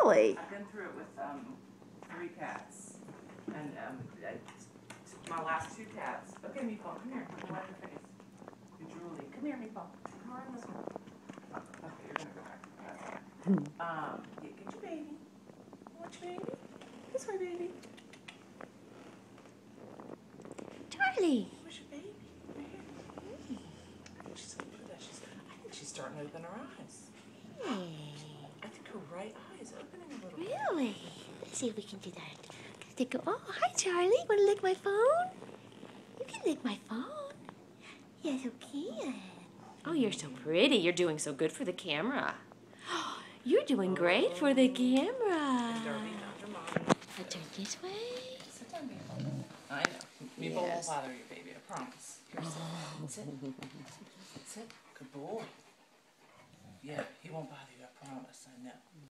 Really? I've been through it with 3 cats. And my last 2 cats. Okay, Meatball, come here. I'm gonna wipe your face. You drooly. Come here, Meatball. Come on this one. Okay, you're gonna go back to the cats. Get your baby. You want your baby? This way, baby. Charlie. Where's your baby? Right here. I think she's gonna do that. I think she's starting to open her eyes. Hey. I think her right eye is opening a little bit. Really? Let's see if we can do that. Oh, hi, Charlie. Want to lick my phone? You can lick my phone. Yes, you can. Oh, you're so pretty. You're doing so good for the camera. You're doing great for the camera. Darby, not your mom. I turn this way. Sit down, Meatball. I know. Meatball won't bother you, baby. I promise. Here, sit. Sit. Sit. Good boy. Yeah, he won't bother you. I promise. I know.